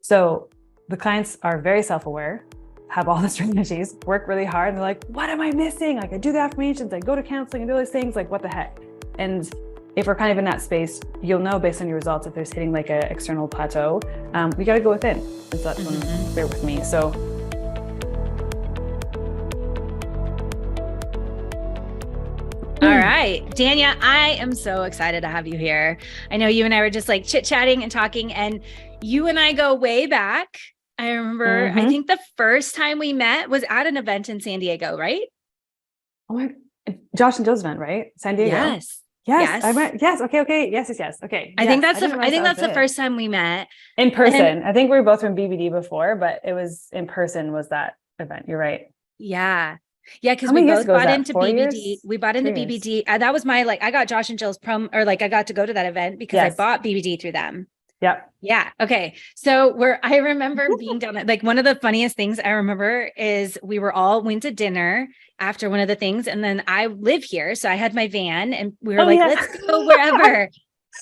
So the clients are very self-aware, have all the strategies, work really hard, and they're like, what am I missing? Like, I do the affirmations, I go to counseling and do all these things, like what the heck? And if we're kind of in that space, you'll know based on your results if there's hitting like an external plateau. We got to go within. And so that's when they're with me. So all right, Danya, I am so excited to have you here. I know you and I were just like chit-chatting and talking, and you and I go way back. I remember, I think the first time we met was at an event in San Diego, right? Oh my, Josh and Joe's event, right? San Diego. Yes. I went. Yes. Okay. Yes. Okay. I think that's the first time we met in person. I think we were both from BBD before, but it was in person was that event. You're right. Yeah. Yeah, because we both bought into BBD. We bought into BBD. That was my, like, I got Josh and Jill's I got to go to that event because I bought BBD through them. Yep. Yeah. Okay. So I remember being down there. Like, one of the funniest things I remember is we went to dinner after one of the things. And then I live here. So I had my van and we were let's go wherever.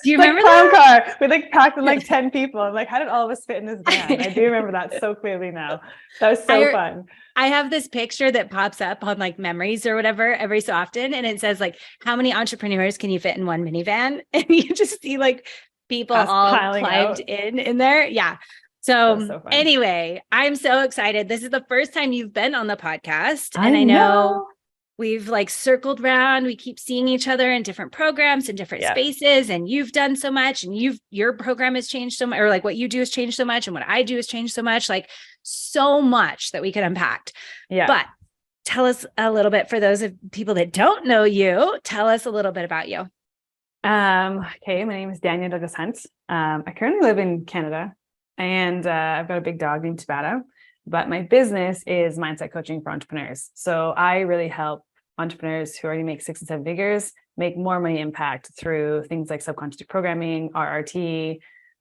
Do you remember that? Car. We like packed with like 10 people. I'm like, how did all of us fit in this van? I do remember that so clearly now. That was so fun. I have this picture that pops up on like memories or whatever every so often. And it says like, how many entrepreneurs can you fit in one minivan? And you just see like people all climbed in there. Yeah. So anyway, I'm so excited. This is the first time you've been on the podcast. And I know we've like circled around. We keep seeing each other in different programs and different spaces. And you've done so much, and your program has changed so much, or like what you do has changed so much. And what I do has changed so much, like so much that we could unpack. Yeah. But tell us a little bit, for those of people that don't know you, tell us a little bit about you. Okay. My name is Danya Hunt. I currently live in Canada, and I've got a big dog named Tabata. But my business is mindset coaching for entrepreneurs. So I really help entrepreneurs who already make 6 and 7 figures make more money impact through things like subconscious programming, RRT,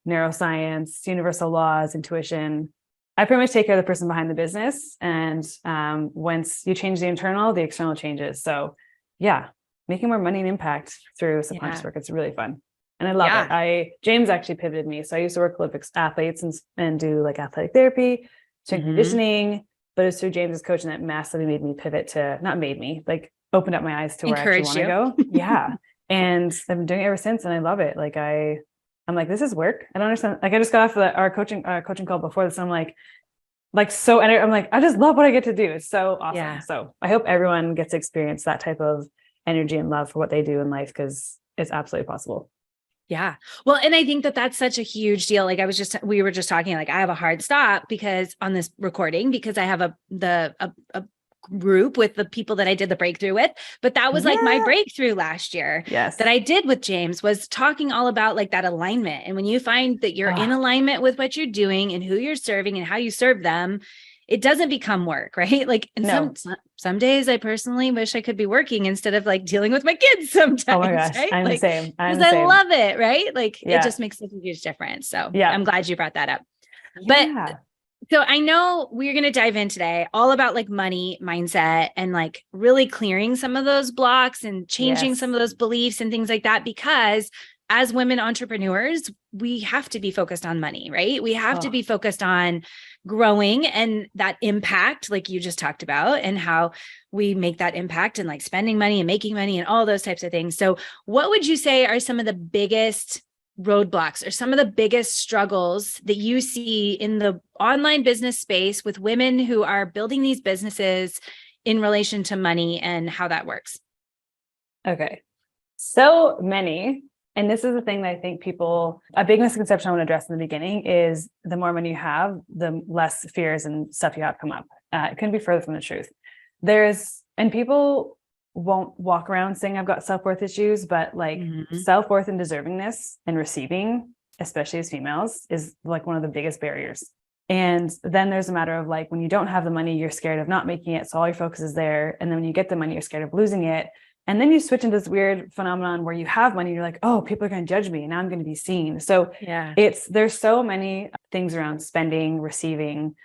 neuroscience, universal laws, intuition. I pretty much take care of the person behind the business. And once you change the internal, the external changes. So yeah, making more money and impact through subconscious work. It's really fun. And I love it. James actually pivoted me. So I used to work with athletes and do like athletic therapy, strength conditioning, but it was through James's coaching that massively made me pivot to, not made me, like opened up my eyes to where I actually want to go. Yeah. And I've been doing it ever since, and I love it. Like I'm like, this is work. I don't understand. Like I just got off our coaching call before this. And I'm like, so, and I'm like, I just love what I get to do. It's so awesome. Yeah. So I hope everyone gets to experience that type of energy and love for what they do in life, because it's absolutely possible. Yeah. Well, and I think that that's such a huge deal. Like we were just talking, like I have a hard stop because on this recording, because I have a group with the people that I did the breakthrough with, but that was like my breakthrough last year that I did with James, was talking all about like that alignment. And when you find that you're in alignment with what you're doing and who you're serving and how you serve them, it doesn't become work, right? Like, and some days I personally wish I could be working instead of like dealing with my kids sometimes. Oh my gosh, right? I'm like, the same. Because I love it, right? Like it just makes a huge difference. So I'm glad you brought that up. But so I know we're going to dive in today all about like money mindset and like really clearing some of those blocks and changing some of those beliefs and things like that, because as women entrepreneurs, we have to be focused on money, right? We have to be focused on growing and that impact, like you just talked about, and how we make that impact and like spending money and making money and all those types of things. So what would you say are some of the biggest roadblocks or some of the biggest struggles that you see in the online business space with women who are building these businesses in relation to money and how that works? Okay. So many. And this is the thing that I think a big misconception I want to address in the beginning is the more money you have, the less fears and stuff you have come up. It couldn't be further from the truth. And people won't walk around saying I've got self-worth issues, but like self-worth and deservingness and receiving, especially as females, is like one of the biggest barriers. And then there's a matter of like, when you don't have the money, you're scared of not making it. So all your focus is there. And then when you get the money, you're scared of losing it. And then you switch into this weird phenomenon where you have money, you're like, oh, people are going to judge me and now I'm going to be seen. So there's so many things around spending, receiving.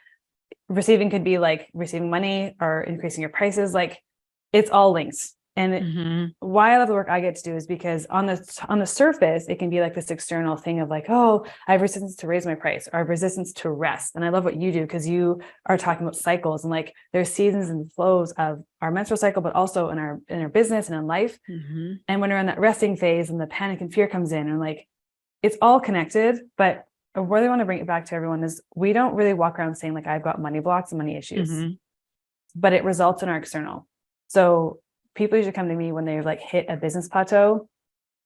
Receiving could be like receiving money or increasing your prices. Like it's all linked. And why I love the work I get to do is because on the surface, it can be like this external thing of like, oh, I have resistance to raise my price, or I have resistance to rest. And I love what you do because you are talking about cycles, and like there's seasons and flows of our menstrual cycle, but also in our business and in life. And when we're in that resting phase and the panic and fear comes in, and like it's all connected. But I really want to bring it back to everyone is we don't really walk around saying like I've got money blocks and money issues, but it results in our external. So people usually come to me when they've like hit a business plateau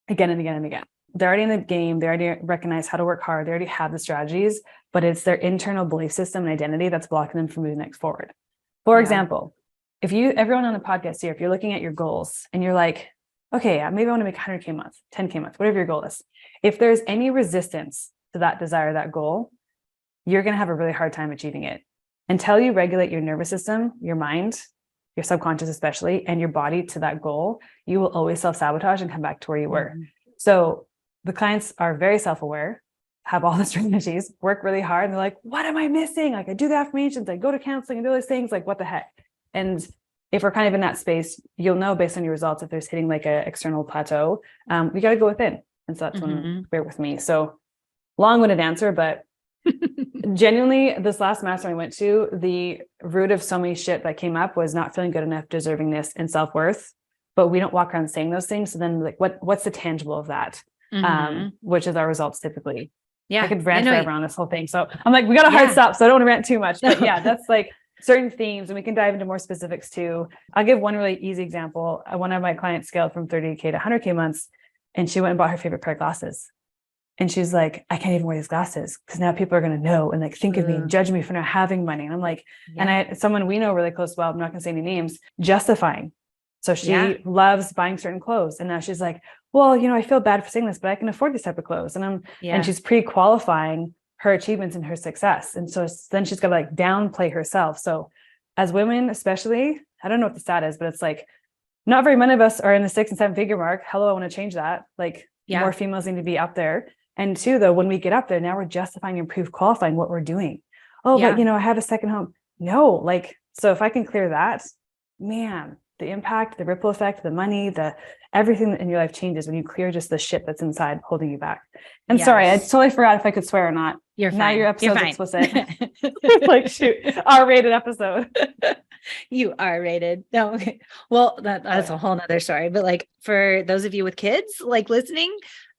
again and again and again. They're already in the game. They already recognize how to work hard. They already have the strategies, but it's their internal belief system and identity that's blocking them from moving next forward. For example, if everyone on the podcast here, if you're looking at your goals and you're like, okay, maybe I want to make 100K a month, 10K a month, whatever your goal is. If there's any resistance to that desire, that goal, you're going to have a really hard time achieving it. Until you regulate your nervous system, your mind, your subconscious especially, and your body to that goal, you will always self-sabotage and come back to where you were. So the clients are very self-aware, have all the strategies, work really hard, and they're like, what am I missing? Like I do the affirmations, I go to counseling and do those things, like what the heck? And if we're kind of in that space, you'll know based on your results if there's hitting like an external plateau. We got to go within. And so that's when bear with me. So long-winded answer, but genuinely, this last master I went to, the root of so many shit that came up was not feeling good enough, deservingness, and self-worth. But we don't walk around saying those things. So then like, what's the tangible of that? Which is our results typically. I could rant forever on this whole thing. So I'm like, we got a hard stop. So I don't want to rant too much, but yeah, that's like certain themes, and we can dive into more specifics too. I'll give one really easy example. One of my clients scaled from 30K to 100K months, and she went and bought her favorite pair of glasses. And she's like, I can't even wear these glasses because now people are going to know and like think of me and judge me for not having money. And I'm like, and someone we know really close, well, I'm not going to say any names, justifying. So she loves buying certain clothes. And now she's like, well, I feel bad for saying this, but I can afford this type of clothes. And and she's pre-qualifying her achievements and her success. And so then she's got to like downplay herself. So as women, especially, I don't know what the stat is, but it's like, not very many of us are in the 6 and 7 figure mark. Hello, I want to change that. Like more females need to be up there. And two, though, when we get up there, now we're justifying and qualifying what we're doing. Oh, but I have a second home. No, like, so if I can clear that, man, the impact, the ripple effect, the money, everything in your life changes when you clear just the shit that's inside holding you back. And sorry, I totally forgot if I could swear or not. You're fine. Now your episode's explicit. Like, shoot, R-rated episode. You are rated. No, okay. Well, that's a whole nother story. But like for those of you with kids like listening,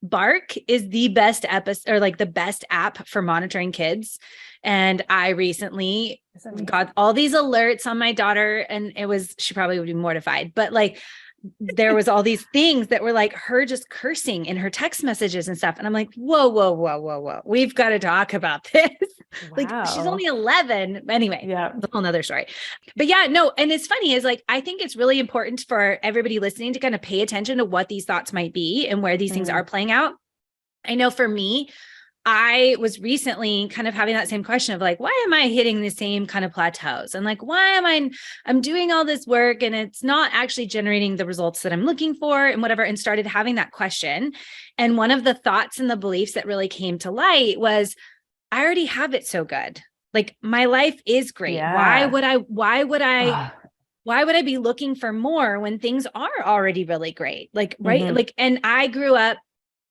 Bark is the best episode or like the best app for monitoring kids. And I recently got all these alerts on my daughter, and she probably would be mortified, but like there was all these things that were like her just cursing in her text messages and stuff. And I'm like, whoa. We've got to talk about this. Like she's only 11. Anyway, it's a whole nother story. But and it's funny is like, I think it's really important for everybody listening to kind of pay attention to what these thoughts might be and where these things are playing out. I know for me, I was recently kind of having that same question of like, why am I hitting the same kind of plateaus? And like, why am I'm doing all this work and it's not actually generating the results that I'm looking for and whatever, and started having that question. And one of the thoughts and the beliefs that really came to light was, I already have it so good. Like my life is great. Why would I be looking for more when things are already really great? Like, right. Like, and I grew up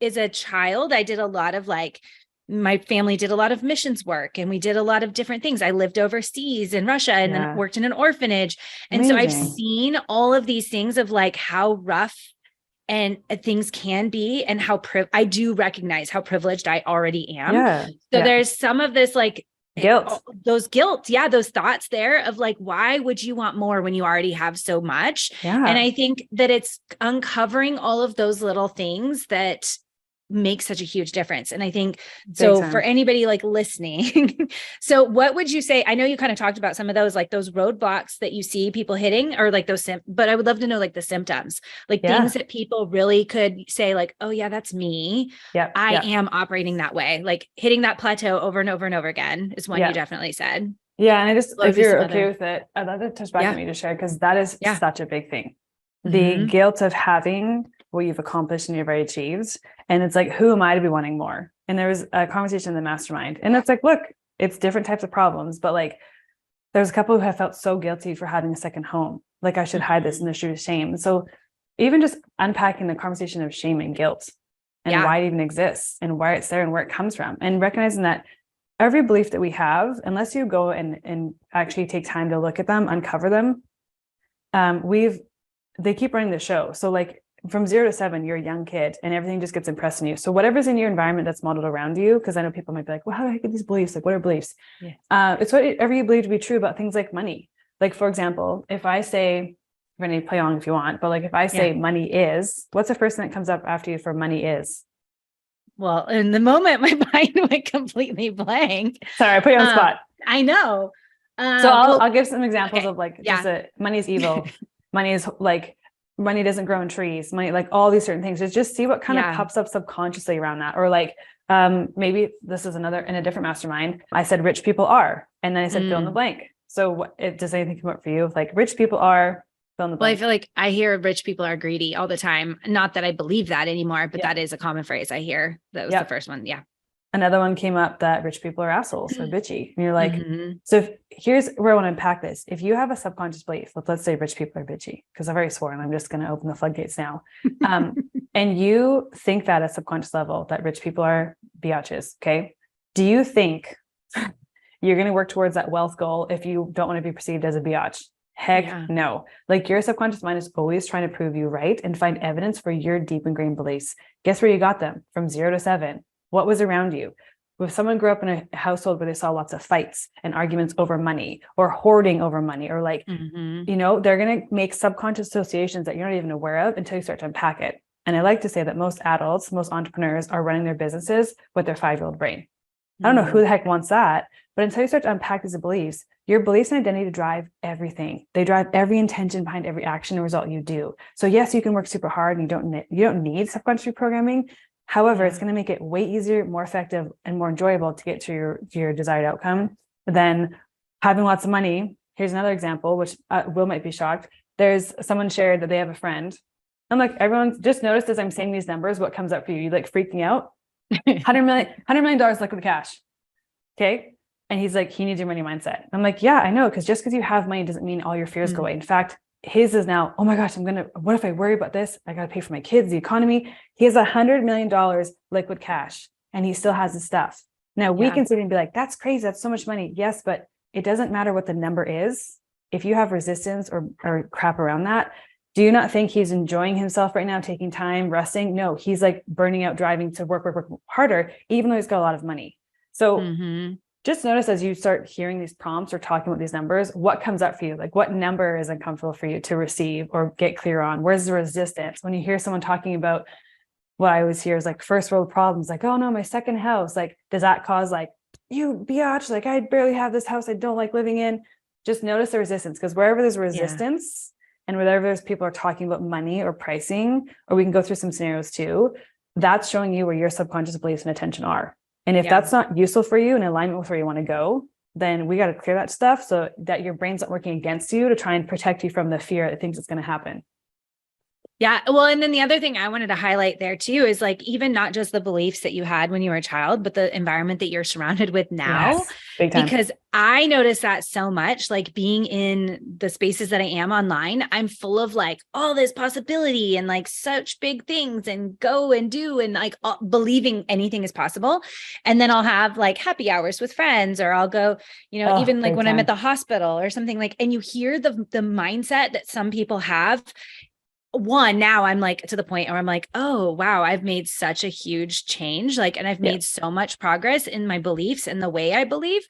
as a child, I did a lot of like, my family did a lot of missions work and we did a lot of different things. I lived overseas in Russia and then worked in an orphanage. And so I've seen all of these things of like how rough and things can be and how I do recognize how privileged I already am. So there's some of this like guilt, those thoughts there of like, why would you want more when you already have so much? And I think that it's uncovering all of those little things that makes such a huge difference. And I think so for anybody like listening, so what would you say? I know you kind of talked about some of those, like those roadblocks that you see people hitting or like those, but I would love to know like the symptoms, like things that people really could say like, oh yeah, that's me. I am operating that way. Like hitting that plateau over and over and over again is one you definitely said. Yeah. And I just, if you're okay with it, I'd love to touch back on me to share, because that is such a big thing. The guilt of having what you've accomplished and you've already achieved. And it's like, who am I to be wanting more? And there was a conversation in the mastermind, and it's like, look, it's different types of problems, but like, there's a couple who have felt so guilty for having a second home. Like I should hide this and there should be shame. So even just unpacking the conversation of shame and guilt and why it even exists and why it's there and where it comes from, and recognizing that every belief that we have, unless you go and actually take time to look at them, uncover them, they keep running the show. So like from 0 to 7, you're a young kid and everything just gets impressed on you. So whatever's in your environment that's modeled around you, because I know people might be like, well, how do I get these beliefs? Like, what are beliefs? Yeah. It's whatever you believe to be true about things like money. Like, for example, if I say, Renee, play along if you want, but like if I say money is, what's the first thing that comes up after you for money is? Well, in the moment, my mind went completely blank. Sorry, I put you on the spot. I know. So I'll give some examples of like, just money is evil. Money is like, money doesn't grow in trees, money, like all these certain things. Just see what kind of pops up subconsciously around that. Or like, maybe this is another, in a different mastermind, I said, rich people are, and then I said, fill in the blank. So does anything come up for you? Like rich people are, fill in the blank. Well, I feel like I hear rich people are greedy all the time. Not that I believe that anymore, but that is a common phrase I hear. That was the first one. Yeah. Another one came up that rich people are assholes or bitchy. And you're like, so here's where I want to unpack this. If you have a subconscious belief, let's say rich people are bitchy, because I've already sworn, I'm just going to open the floodgates now. And you think that at a subconscious level, that rich people are biatches. Okay. Do you think you're going to work towards that wealth goal if you don't want to be perceived as a biatch? Heck no. Like your subconscious mind is always trying to prove you right and find evidence for your deep ingrained beliefs. Guess where you got them? From 0 to 7. What was around you? If someone grew up in a household where they saw lots of fights and arguments over money or hoarding over money, or like, you know, they're going to make subconscious associations that you're not even aware of until you start to unpack it. And I like to say that most adults, most entrepreneurs are running their businesses with their 5-year-old brain. I don't know who the heck wants that, but until you start to unpack these beliefs, your beliefs and identity drive everything. They drive every intention behind every action and result you do. So yes, you can work super hard and you don't need subconscious reprogramming. However, it's going to make it way easier, more effective, and more enjoyable to get to your desired outcome than having lots of money. Here's another example, which Will might be shocked. There's someone shared that they have a friend. I'm like, everyone just noticed as I'm saying these numbers, what comes up for you? You like freaking out? $100 million liquid cash. Okay. And he's like, he needs your money mindset. I'm like, yeah, I know. Cause just because you have money doesn't mean all your fears go away. In fact, his is now, oh my gosh, what if I worry about this? I got to pay for my kids, the economy. He has $100 million liquid cash and he still has his stuff. Now we can sit and be like, that's crazy. That's so much money. Yes, but it doesn't matter what the number is. If you have resistance or crap around that, do you not think he's enjoying himself right now, taking time, resting? No, he's like burning out, driving to work harder, even though he's got a lot of money. So just notice as you start hearing these prompts or talking about these numbers, what comes up for you? Like what number is uncomfortable for you to receive or get clear on? Where's the resistance? When you hear someone talking about what I always hear is like first world problems, like, oh no, my second house, like, does that cause like, you biatch, like I barely have this house I don't like living in? Just notice the resistance, because wherever there's resistance and wherever there's people are talking about money or pricing, or we can go through some scenarios too, that's showing you where your subconscious beliefs and attention are. And if that's not useful for you in alignment with where you want to go, then we got to clear that stuff so that your brain's not working against you to try and protect you from the fear that thinks it's going to happen. Yeah. Well, and then the other thing I wanted to highlight there too is like, even not just the beliefs that you had when you were a child, but the environment that you're surrounded with now, big time. Because I notice that so much, like being in the spaces that I am online, I'm full of like all this possibility and like such big things and go and do, and like believing anything is possible. And then I'll have like happy hours with friends, or I'll go, you know, even like when I'm at the hospital or something, like, and you hear the mindset that some people have. Now I'm like to the point where I'm like, oh, wow, I've made such a huge change. Like, and I've made so much progress in my beliefs and the way I believe.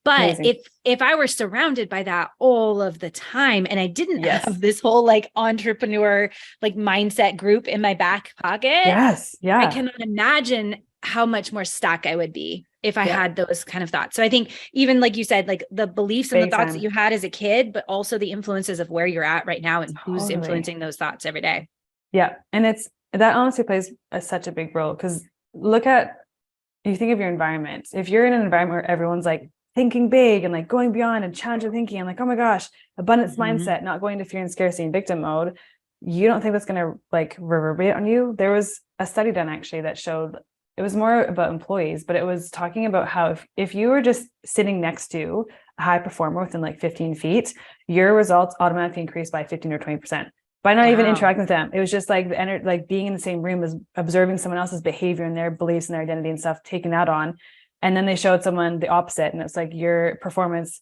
But if I were surrounded by that all of the time and I didn't have this whole like entrepreneur, like mindset group in my back pocket, I cannot imagine how much more stuck I would be if I had those kind of thoughts. So I think even like you said, like the beliefs and the thoughts that you had as a kid, but also the influences of where you're at right now and who's influencing those thoughts every day. Yeah. And that honestly plays such a big role, because you think of your environment. If you're in an environment where everyone's like thinking big and like going beyond and challenging thinking and like, oh my gosh, abundance mindset, not going to fear and scarcity and victim mode, you don't think that's going to like reverberate on you. There was a study done actually that showed, it was more about employees, but it was talking about how if you were just sitting next to a high performer within like 15 feet, your results automatically increase by 15 or 20%. by not even interacting with them. It was just like like being in the same room as observing someone else's behavior and their beliefs and their identity and stuff, taking that on. And then they showed someone the opposite. And it's like your performance,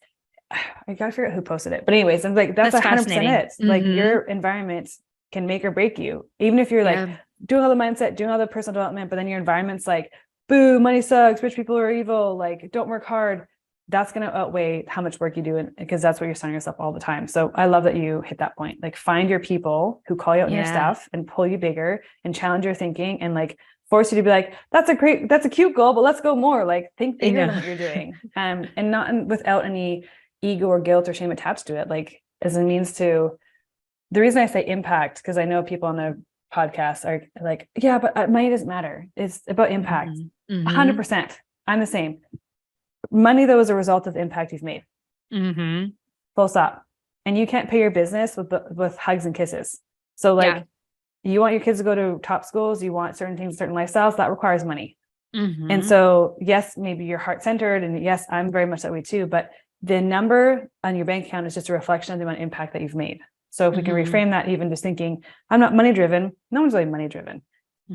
I gotta figure out who posted it. But anyways, I'm like, that's 100% it. Like your environment can make or break you. Even if you're like doing all the mindset, doing all the personal development, but then your environment's like, boo, money sucks, rich people are evil, like don't work hard. That's going to outweigh how much work you do, because that's what you're telling yourself all the time. So I love that you hit that point. Like find your people who call you out on your stuff and pull you bigger and challenge your thinking and like force you to be like, that's a cute goal, but let's go more. Like think bigger than what you're doing. And not without any ego or guilt or shame attached to it. Like as a means to, the reason I say impact, because I know people on the podcast are like, yeah, but money doesn't matter. It's about impact. 100%. I'm the same. Money, though, is a result of the impact you've made. Full stop. And you can't pay your business with hugs and kisses. So like you want your kids to go to top schools, you want certain things, certain lifestyles, that requires money. And so, yes, maybe you're heart-centered, and yes, I'm very much that way too, but the number on your bank account is just a reflection of the amount of impact that you've made. So if we can reframe that, even just thinking, I'm not money-driven, no one's really money-driven.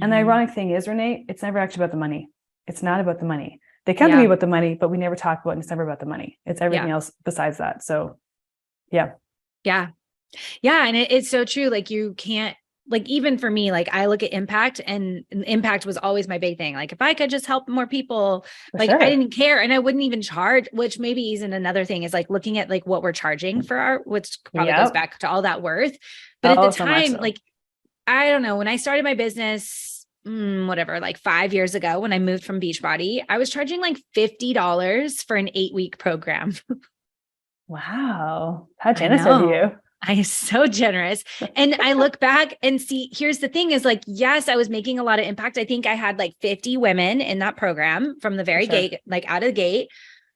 And the ironic thing is, Renee, it's never actually about the money. It's not about the money. They come to me about the money, but we never talk about it. And it's never about the money. It's everything else besides that. So yeah. And it's so true. Like you can't, like, even for me, like I look at impact, and impact was always my big thing. Like if I could just help more people, I didn't care. And I wouldn't even charge, which maybe isn't another thing, is like looking at like what we're charging for our, which probably goes back to all that worth. But at the time, like, I don't know, when I started my business, like 5 years ago, when I moved from Beachbody, I was charging like $50 for an 8-week program. Wow. How generous of you. I am so generous. And I look back and see, here's the thing is like, yes, I was making a lot of impact. I think I had like 50 women in that program from the very gate, like out of the gate.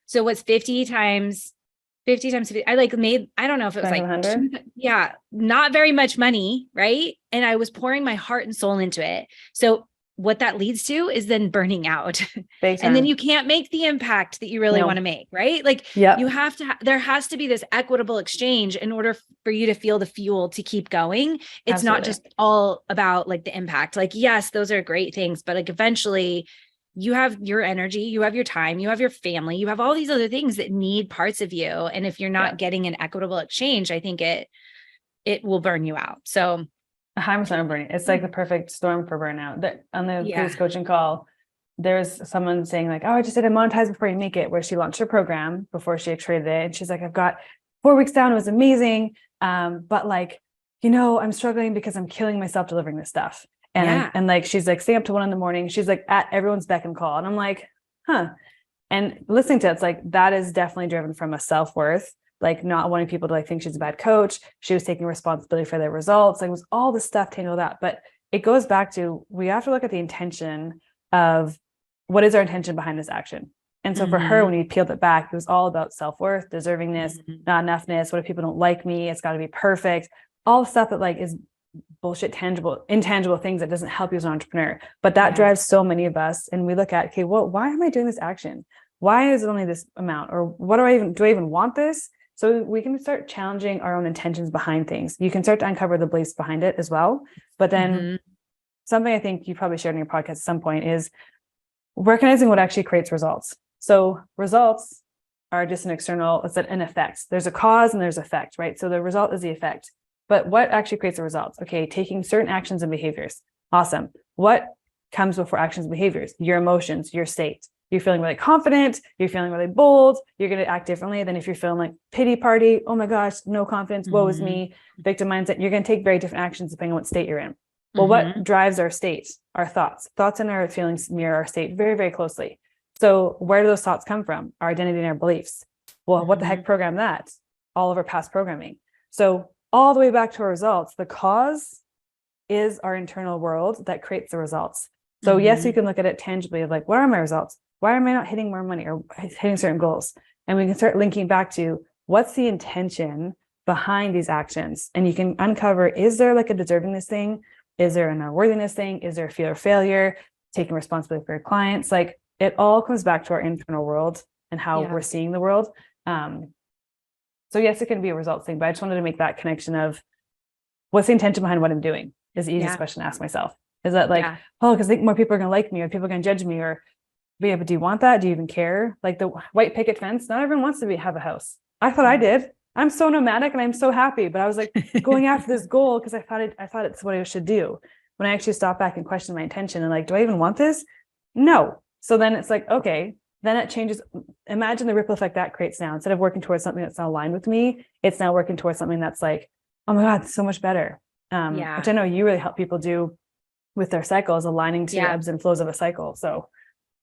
So what's 50 times 50? I like made, I don't know if it was like, not very much money. Right. And I was pouring my heart and soul into it. So what that leads to is then burning out. And then you can't make the impact that you really want to make, right? Like you have to, there has to be this equitable exchange in order for you to feel the fuel to keep going. It's not just all about like the impact. Like, yes, those are great things, but like eventually you have your energy, you have your time, you have your family, you have all these other things that need parts of you. And if you're not getting an equitable exchange, I think it will burn you out. So 100% burning. It's like the perfect storm for burnout. That on the previous coaching call, there's someone saying like, oh, I just did a monetize before you make it, where she launched her program before she created it. And she's like, I've got 4 weeks down. It was amazing. But like, I'm struggling because I'm killing myself delivering this stuff. And like, she's like staying up to 1 a.m. She's like at everyone's beck and call. And I'm like, and listening to it, it's like, that is definitely driven from a self-worth, like not wanting people to like think she's a bad coach. She was taking responsibility for their results. Like it was all the stuff tangled up, but it goes back to, we have to look at the intention of what is our intention behind this action. And so for her, when you peeled it back, it was all about self-worth, deservingness, not enoughness. What if people don't like me? It's got to be perfect. All the stuff that like is bullshit, intangible things that doesn't help you as an entrepreneur. But that drives so many of us. And we look at, okay, well, why am I doing this action? Why is it only this amount? Or what do I even want this? So we can start challenging our own intentions behind things. You can start to uncover the beliefs behind it as well. But then something I think you probably shared in your podcast at some point is recognizing what actually creates results. So results are just an effect. There's a cause and there's effect, right? So the result is the effect. But what actually creates the results? Okay, taking certain actions and behaviors. Awesome. What comes before actions and behaviors? Your emotions, your state. You're feeling really confident, you're feeling really bold, you're going to act differently than if you're feeling like pity party, oh my gosh, no confidence, woe is me, victim mindset. You're going to take very different actions depending on what state you're in. Well, what drives our state? Our thoughts. Thoughts and our feelings mirror our state very, very closely. So where do those thoughts come from? Our identity and our beliefs. Well, what the heck programmed that? All of our past programming. So all the way back to our results, the cause is our internal world that creates the results. So yes, you can look at it tangibly of like, what are my results? Why am I not hitting more money or hitting certain goals? And we can start linking back to what's the intention behind these actions? And you can uncover, is there like a deservingness thing? Is there an unworthiness thing? Is there a fear of failure? Taking responsibility for your clients? Like it all comes back to our internal world and how we're seeing the world. So yes, it can be a results thing, but I just wanted to make that connection of what's the intention behind what I'm doing is the easiest question to ask myself. Is that like, oh, because I think more people are going to like me, or people are going to judge me, or, but do you want that? Do you even care? Like the white picket fence, not everyone wants to have a house. I thought I did. I'm so nomadic and I'm so happy, but I was like going after this goal because I thought it's what I should do. When I actually stopped back and questioned my intention and like, do I even want this? No. So then it's like, okay, then it changes. Imagine the ripple effect that creates now. Instead of working towards something that's not aligned with me, it's now working towards something that's like, oh my God, so much better. Which I know you really help people do with their cycles, aligning to ebbs and flows of a cycle. So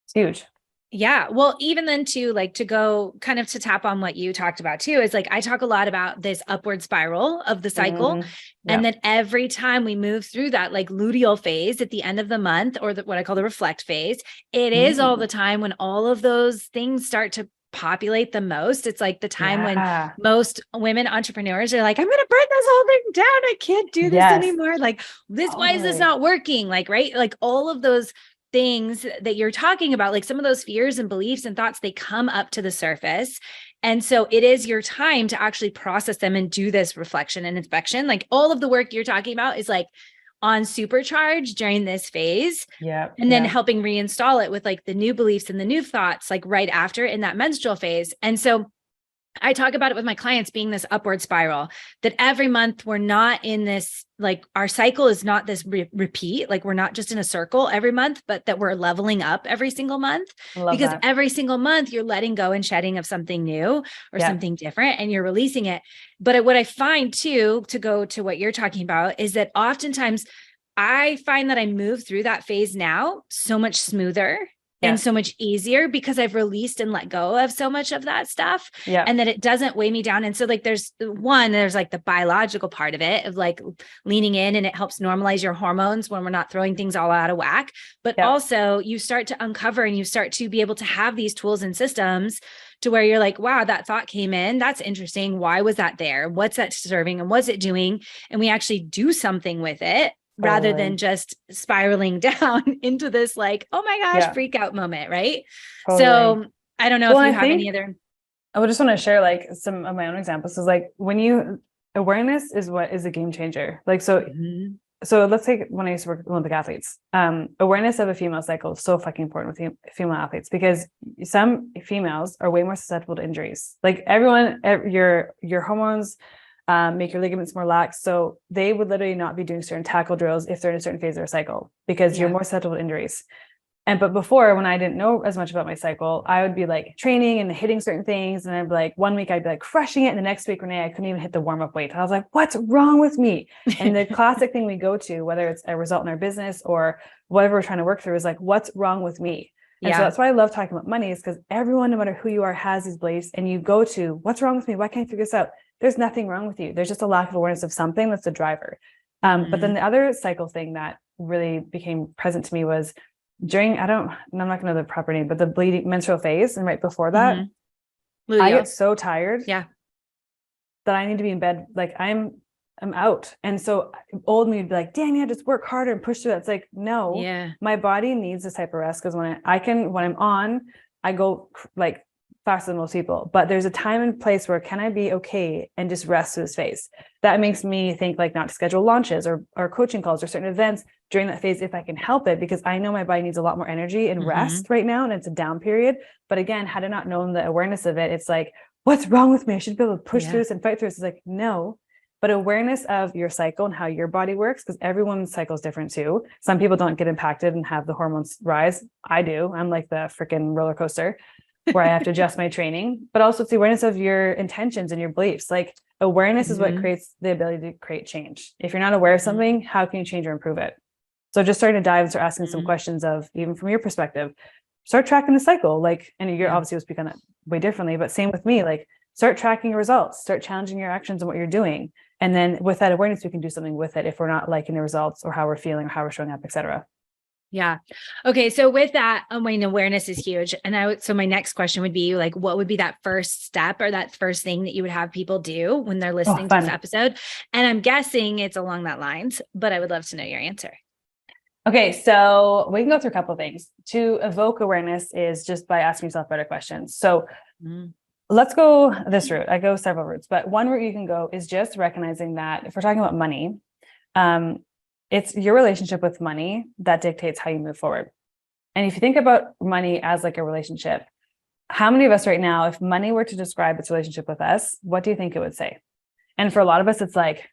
it's huge. Yeah. Well, even then too, like to go kind of to tap on what you talked about too, is like, I talk a lot about this upward spiral of the cycle. And then every time we move through that like luteal phase at the end of the month, or what I call the reflect phase, it is all the time when all of those things start to populate the most. It's like the time when most women entrepreneurs are like, I'm going to burn this whole thing down. I can't do this anymore. Like this, why is this not working? Like, right. Like all of those things that you're talking about, like some of those fears and beliefs and thoughts, they come up to the surface. And so it is your time to actually process them and do this reflection and inspection. Like all of the work you're talking about is like on supercharge during this phase. And then helping reinstall it with like the new beliefs and the new thoughts, like right after in that menstrual phase. And so I talk about it with my clients being this upward spiral, that every month we're not in this, like our cycle is not this repeat, like we're not just in a circle every month, but that we're leveling up every single month, because every single month you're letting go and shedding of something new or something different, and you're releasing it. But what I find too, to go to what you're talking about, is that oftentimes I find that I move through that phase now so much smoother and so much easier, because I've released and let go of so much of that stuff, and that it doesn't weigh me down. And so like, there's like the biological part of it, of like leaning in, and it helps normalize your hormones when we're not throwing things all out of whack. But also you start to uncover and you start to be able to have these tools and systems to where you're like, wow, that thought came in. That's interesting. Why was that there? What's that serving? And what's it doing? And we actually do something with it, rather than just spiraling down into this like, oh my gosh, freak out moment. Right. So I don't know if you have any other. I would just want to share like some of my own examples. Is like awareness is what is a game changer. Like, so let's take when I used to work with Olympic athletes, awareness of a female cycle is so fucking important with female athletes, because some females are way more susceptible to injuries. Like everyone, your hormones, make your ligaments more lax. So they would literally not be doing certain tackle drills if they're in a certain phase of their cycle, because you're more susceptible to injuries. But before, when I didn't know as much about my cycle, I would be like training and hitting certain things. And I'd be like, one week I'd be like crushing it. And the next week, Renee, I couldn't even hit the warm-up weight. I was like, what's wrong with me? And the classic thing we go to, whether it's a result in our business or whatever we're trying to work through, is like, what's wrong with me? And so that's why I love talking about money, is because everyone, no matter who you are, has these beliefs, and you go to, what's wrong with me? Why can't I figure this out? There's nothing wrong with you. There's just a lack of awareness of something that's the driver. But then the other cycle thing that really became present to me was during, I'm not going to know the proper name, but the bleeding menstrual phase. And right before that, I get so tired that I need to be in bed. Like I'm out. And so old me would be like, Danya, just work harder and push through that. It's like, no, my body needs this type of rest. Cause when I'm on, I go like faster than most people, but there's a time and place where can I be okay and just rest through this phase. That makes me think like not to schedule launches or coaching calls or certain events during that phase if I can help it, because I know my body needs a lot more energy and rest right now, and it's a down period. But again, had I not known the awareness of it, it's like, what's wrong with me? I should be able to push through this and fight through this. It's like, no. But awareness of your cycle and how your body works, because everyone's cycle is different too. Some people don't get impacted and have the hormones rise. I do. I'm like the freaking roller coaster where I have to adjust my training, but also it's the awareness of your intentions and your beliefs. Like awareness is what creates the ability to create change. If you're not aware of something, how can you change or improve it? So just starting to dive and start asking some questions of, even from your perspective, start tracking the cycle. Like, and you're obviously will speak on it way differently, but same with me, like start tracking your results, start challenging your actions and what you're doing. And then with that awareness, we can do something with it if we're not liking the results or how we're feeling or how we're showing up, et cetera. Yeah. Okay. So with that, I mean, awareness is huge. And so my next question would be like, what would be that first step or that first thing that you would have people do when they're listening to this episode? And I'm guessing it's along that lines, but I would love to know your answer. Okay. So we can go through a couple of things. To evoke awareness is just by asking yourself better questions. So let's go this route. I go several routes, but one route you can go is just recognizing that if we're talking about money, It's your relationship with money that dictates how you move forward. And if you think about money as like a relationship, how many of us right now, if money were to describe its relationship with us, what do you think it would say? And for a lot of us, it's like,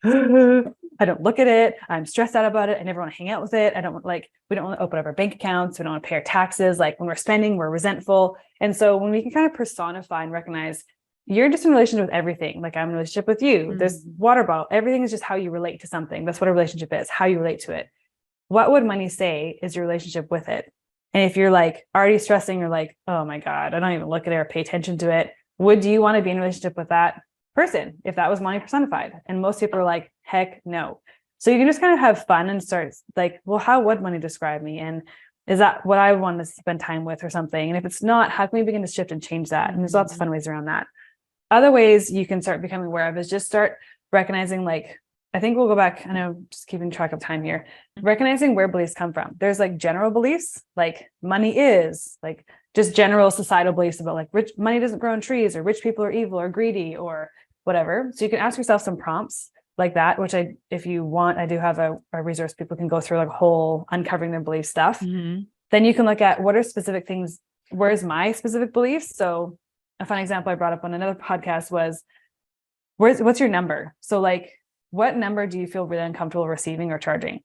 I don't look at it. I'm stressed out about it. I never want to hang out with it. We don't want to open up our bank accounts. We don't want to pay our taxes. Like when we're spending, we're resentful. And so when we can kind of personify and recognize you're just in a relationship with everything. Like I'm in a relationship with you. There's water bottle. Everything is just how you relate to something. That's what a relationship is, how you relate to it. What would money say is your relationship with it? And if you're like already stressing, you're like, oh my God, I don't even look at it or pay attention to it. Would you want to be in a relationship with that person if that was money personified? And most people are like, heck no. So you can just kind of have fun and start like, well, how would money describe me? And is that what I want to spend time with or something? And if it's not, how can we begin to shift and change that? And there's lots of fun ways around that. Other ways you can start becoming aware of is just start recognizing, like, I think we'll go back, I know, just keeping track of time here, recognizing where beliefs come from. There's like general beliefs, like money is, like just general societal beliefs about like money doesn't grow on trees, or rich people are evil or greedy or whatever. So you can ask yourself some prompts like that, which if you want, I do have a resource. People can go through like whole uncovering their belief stuff. Then you can look at what are specific things, where's my specific beliefs? So a fun example I brought up on another podcast was, what's your number? So like, what number do you feel really uncomfortable receiving or charging?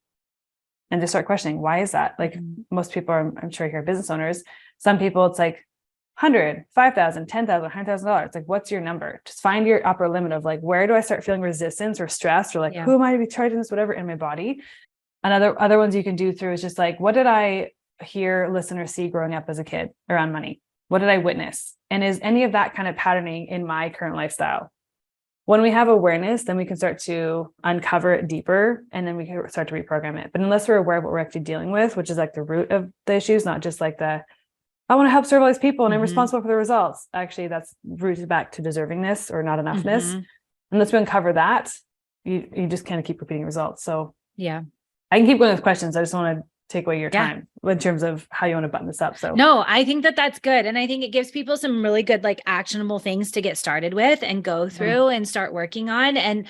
And just start questioning, why is that? Like most people are, I'm sure here, business owners. Some people it's like 100, 5,000, 10,000, $100,000. Like, what's your number? Just find your upper limit of like, where do I start feeling resistance or stress or like, who am I to be charging this, whatever in my body? Other ones you can do through is just like, what did I hear, listen, or see growing up as a kid around money? What did I witness? And is any of that kind of patterning in my current lifestyle? When we have awareness, then we can start to uncover it deeper, and then we can start to reprogram it. But unless we're aware of what we're actually dealing with, which is like the root of the issues, not just like I want to help serve all these people and I'm responsible for the results. Actually, that's rooted back to deservingness or not enoughness. Unless we uncover that, you just kind of keep repeating results. So yeah, I can keep going with questions. I just want to take away your time in terms of how you want to button this up. So no, I think that's good. And I think it gives people some really good, like actionable things to get started with and go through and start working on. And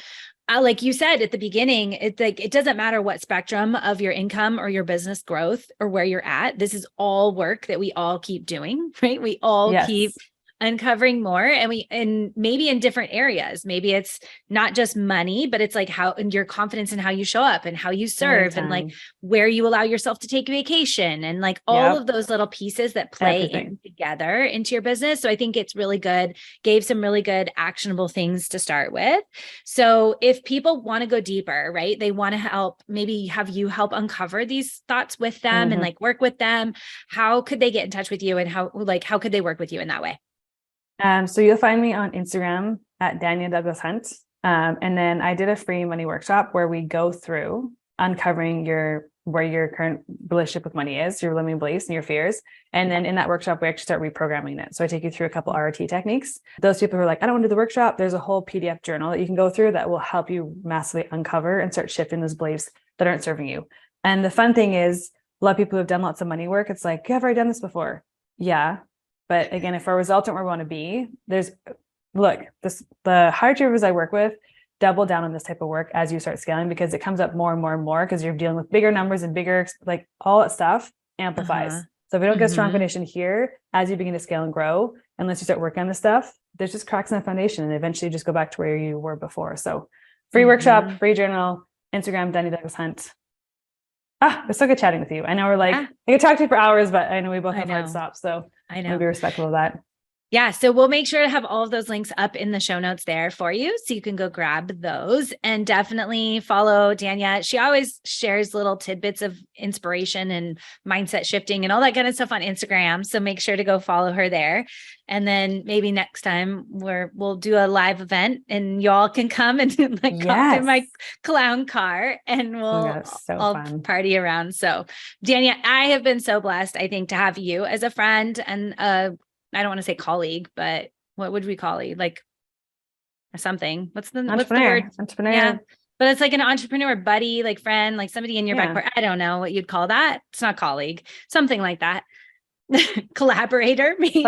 like you said at the beginning, it's like, it doesn't matter what spectrum of your income or your business growth or where you're at. This is all work that we all keep doing, right? We all keep uncovering more, and maybe in different areas. Maybe it's not just money, but it's like how, and your confidence in how you show up and how you serve and like where you allow yourself to take vacation and like all of those little pieces that play in together into your business. So I think it's really good. Gave some really good actionable things to start with. So if people want to go deeper, right? They want to help, maybe have you help uncover these thoughts with them and like work with them. How could they get in touch with you, and how could they work with you in that way? So you'll find me on Instagram at Danya Hunt. And then I did a free money workshop where we go through uncovering where your current relationship with money is, your limiting beliefs and your fears. And then in that workshop, we actually start reprogramming it. So I take you through a couple RRT techniques. Those people who are like, I don't want to do the workshop, there's a whole PDF journal that you can go through that will help you massively uncover and start shifting those beliefs that aren't serving you. And the fun thing is, a lot of people who have done lots of money work, it's like, have I done this before? Yeah. But again, if our results aren't where we want to be, the higher achievers I work with double down on this type of work as you start scaling, because it comes up more and more and more because you're dealing with bigger numbers and bigger, like all that stuff amplifies. So if we don't get a strong foundation here, as you begin to scale and grow, unless you start working on this stuff, there's just cracks in the foundation and eventually you just go back to where you were before. So free workshop, free journal, Instagram, Danya Hunt. It's so good chatting with you. I know we're like, I could talk to you for hours, but I know we both have hard stops. So I know, be respectful of that. Yeah. So we'll make sure to have all of those links up in the show notes there for you, so you can go grab those, and definitely follow Danya. She always shares little tidbits of inspiration and mindset shifting and all that kind of stuff on Instagram. So make sure to go follow her there. And then maybe next time we'll do a live event and y'all can come and like hop in my clown car and we'll all party around. So Danya, I have been so blessed, I think, to have you as a friend and I don't want to say colleague, but what would we call you? Like something. What's the word? Entrepreneur. Yeah. But it's like an entrepreneur buddy, like friend, like somebody in your back pocket. I don't know what you'd call that. It's not colleague, something like that. Collaborator, maybe.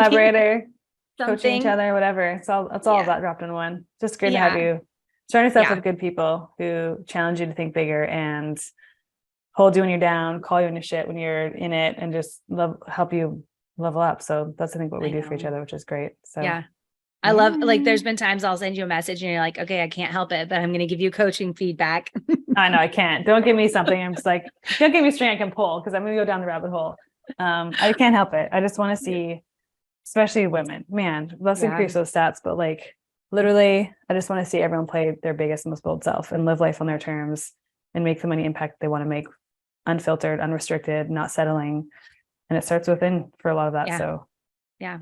Coaching each other, whatever. It's all of that dropped in one. Just great to have you. Surround yourself with good people who challenge you to think bigger and hold you when you're down, call you on your shit when you're in it, and just help you level up. So that's, I think, what we do for each other, which is great. So yeah. I love, like, there's been times I'll send you a message and you're like, okay, I can't help it, but I'm going to give you coaching feedback. I know I can't. Don't give me something. I'm just like, don't give me a string I can pull, because I'm going to go down the rabbit hole. I can't help it. I just want to see, especially women, man, let's increase those stats. But like, literally, I just want to see everyone play their biggest, most bold self and live life on their terms and make the money impact they want to make, unfiltered, unrestricted, not settling. And it starts within for a lot of that. So yeah.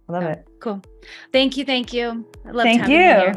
I love it. Cool. Thank you. I love having you here.